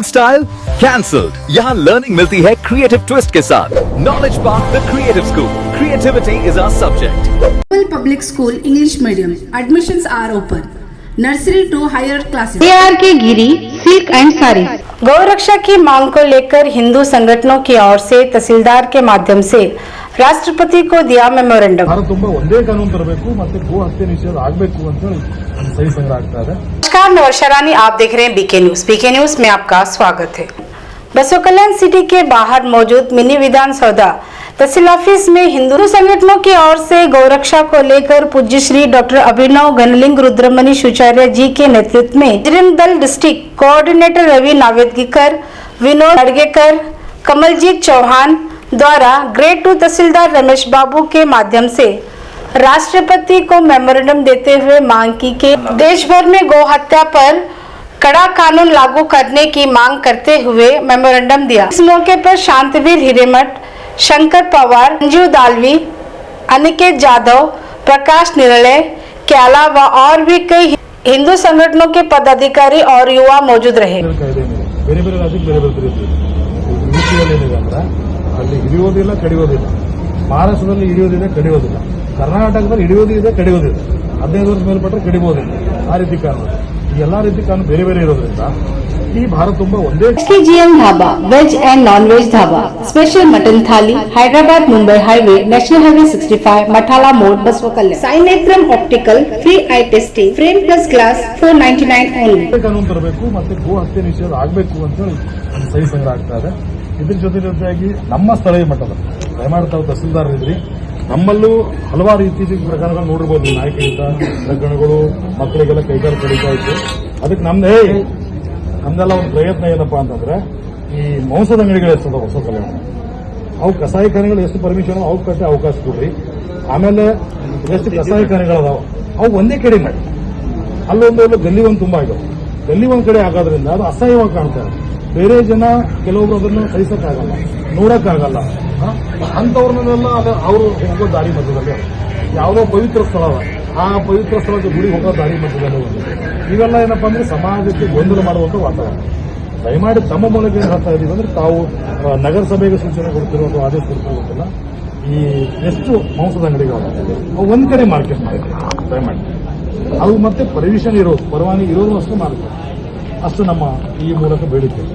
Style cancelled. यहाँ learning मिलती है क्रिएटिव ट्विस्ट के साथ। Knowledge park the creative school, creativity is our subject. Public school English medium admissions are open. Nursery to higher classes. AR के Giri silk and sari. गौरक्षा की मांग को लेकर हिंदू संगठनों की ओर से तहसीलदार के माध्यम से राष्ट्रपति को दिया मेमोरेंडम। ತುಂಬಾ ಒಂದೇ ಕಾನೂನು ತರಬೇಕು ಮತ್ತೆ ಗೋ ಹತ್ಯೆ ನಿಷೇಧ ಆಗಬೇಕು ಅಂತ ಸಹಿ ಸಂಗ್ರಹ ಆಗ್ತಾ ಇದೆ। नमस्कार, मैं वर्षा रानी, आप देख रहे हैं बीके न्यूज। बीके न्यूज में आपका स्वागत है। बसों कल्याण सिटी के बाहर मौजूद मिनी विधान सौदा तहसील ऑफिस में हिंदू संगठनों की ओर से गौरक्षा को लेकर पूज्य श्री डॉक्टर अभिनव घनलिंग रुद्रमणि शिवाचार्य जी के नेतृत्व में बजरंग दल डिस्ट्रिक्ट कोऑर्डिनेटर रवि नावेदकीकर, विनोद अड़गेकर, कमलजीत चौहान द्वारा ग्रेड 2 तहसीलदार रमेश बाबू के माध्यम से राष्ट्रपति को मेमोरेंडम देते हुए मांग की कि देश भर में गौ हत्या पर कड़ा कानून लागू करने की मांग करते हुए मेमोरेंडम दिया। इस मौके पर शांतवीर हिरेमठ, शंकर पवार, संजीव दालवी, अनिकेत जाधव, प्रकाश निरले के अलावा और भी कई हिंदू संगठनों के पदाधिकारी और युवा मौजूद रहे। ಬೇರೆ ಬೇರೆ ರಾಜ್ಯಕ್ಕೆ ಬೇರೆ ಬೇರೆ ರೀತಿ ಯುಪಿಯಲ್ಲಿ ಏನಿದೆ ಅಂದ್ರೆ ಅಲ್ಲಿ ಹಿಡಿಯೋದಿಲ್ಲ ಕಡಿಯೋದಿಲ್ಲ, ಮಹಾರಾಷ್ಟ್ರದಲ್ಲಿ ಹಿಡಿಯೋದಿದೆ ಕಡಿಯೋದಿಲ್ಲ, ಕರ್ನಾಟಕದಲ್ಲಿ ಹಿಡಿಯೋದು ಇದೆ ಕಡಿಯೋದಿದೆ, 15 ವರ್ಷ ಮೇಲ್ಪಟ್ಟರೆ ಕಡಿಬೋದಿಲ್ಲ, ಆ ರೀತಿ ಕಾನೂನು ಈ ಎಲ್ಲಾ ರೀತಿ ಕಾನೂನು ಬೇರೆ ಬೇರೆ ಇರೋದ್ರಿಂದ ಈ ಭಾರತ ತುಂಬಾ ಒಂದೇ। SKGM dhaba veg and non veg dhaba, special mutton thali, Hyderabad Mumbai highway, national highway 65, Mathala मोड़, Basava Kalyan. Sainetram optical, free eye testing, frame plus glass 499 only. ಕಾನೂನು ತರಬೇಕು ಮತ್ತೆ ಗೋ ಹತ್ಯೆ ನಿಷೇಧ ಆಗಬೇಕು ಅಂತ ಸಹಿ ಸಂಗ್ರಹ ಆಗ್ತಾ ಇದೆ। ಇದ್ರ ಜೊತೆಯಾಗಿ ನಮ್ಮ ಸ್ಥಳೀಯ ಮಟ್ಟದ ದಯಮಾಡಿ ತಾವು ತಹಸೀಲ್ದಾರ್ ಇದ್ರಿ, ನಮ್ಮಲ್ಲೂ ಹಲವಾರು ಇತ್ತೀಚಿನ ಪ್ರಕರಣಗಳು ನೋಡಿರ್ಬೋದು, ನಾಯಕರಿಂದ ಪ್ರಕರಣಗಳು, ಮಕ್ಕಳಿಗೆಲ್ಲ ಕೈಗಾರಿಕೆ ಕಡಿತಾ ಇತ್ತು। ಅದಕ್ಕೆ ನಮ್ದೆಲ್ಲ ಒಂದು ಪ್ರಯತ್ನ ಏನಪ್ಪಾ ಅಂತಂದ್ರೆ ಈ ಮಾಂಸದ ಅಂಗಡಿಗಳು ಎಷ್ಟು ಹೊಸ ಕಲ್ಯಾಣ ಅವು ಕಸಾಯಿಖಾನೆಗಳು ಎಷ್ಟು ಪರ್ಮಿಷನ್ ಅವಕ್ಕೆ ಅವಕಾಶ ಕೊಡ್ರಿ, ಆಮೇಲೆ ಎಷ್ಟು ಕಸಾಯಿಖಾನೆಗಳದಾವ ಅವು ಒಂದೇ ಕಡೆ ಮಾಡಿ, ಅಲ್ಲೊಂದು ಗಲ್ಲಿ ಒಂದು ತುಂಬಾ ಆಗ್ಯಾವ, ಗಲ್ಲಿ ಒಂದ್ ಕಡೆ ಆಗೋದ್ರಿಂದ ಅದು ಅಸಹ್ಯವಾಗಿ ಕಾಣ್ತಾರೆ, ಬೇರೆ ಜನ ಕೆಲವೊಬ್ರು ಅದನ್ನು ಸಹಿಸಕ್ಕಾಗಲ್ಲ, ನೋಡಕ್ಕಾಗಲ್ಲ, ಅಂತವ್ರನ್ನೆಲ್ಲ ಅವರು ಹೋಗೋ ದಾರಿ ಮಧ್ಯದಲ್ಲಿ ಯಾವುದೋ ಪವಿತ್ರ ಸ್ಥಳ ಅದ, ಆ ಪವಿತ್ರ ಸ್ಥಳದ ಗುಡಿ ಹೋಗೋ ದಾರಿ ಮಧ್ಯದಲ್ಲಿ ಇವೆಲ್ಲ ಏನಪ್ಪಾ ಅಂದ್ರೆ ಸಮಾಜಕ್ಕೆ ಗೊಂದಲ ಮಾಡುವಂತ ವಾತಾವರಣ। ದಯಮಾಡಿ ತಮ್ಮ ಮೂಲಕ ಏನು ಹೇಳ್ತಾ ಇದೀವಿ ಅಂದ್ರೆ ತಾವು ನಗರಸಭೆಗೆ ಸೂಚನೆ ಕೊಡ್ತಿರೋ ಅಥವಾ ಆದೇಶ ಕೊಡ್ತಿರೋ ಗೊತ್ತಿಲ್ಲ, ಈ ಎಷ್ಟು ಮಾಂಸದ ಅಂಗಡಿಗಳು ಒಂದ್ ಕಡೆ ಮಾರ್ಕೆಟ್ ಮಾಡಿದ್ರೆ ದಯಮಾಡಿ ಅದು ಮತ್ತೆ ಪರ್ಮಿಷನ್ ಇರೋದು, ಪರವಾನಗಿ ಇರೋದು ಅಷ್ಟು ಮಾರ್ಕೆಟ್, ಅಷ್ಟು ನಮ್ಮ ಈ ಮೂಲಕ ಬೇಡಿಕೆ।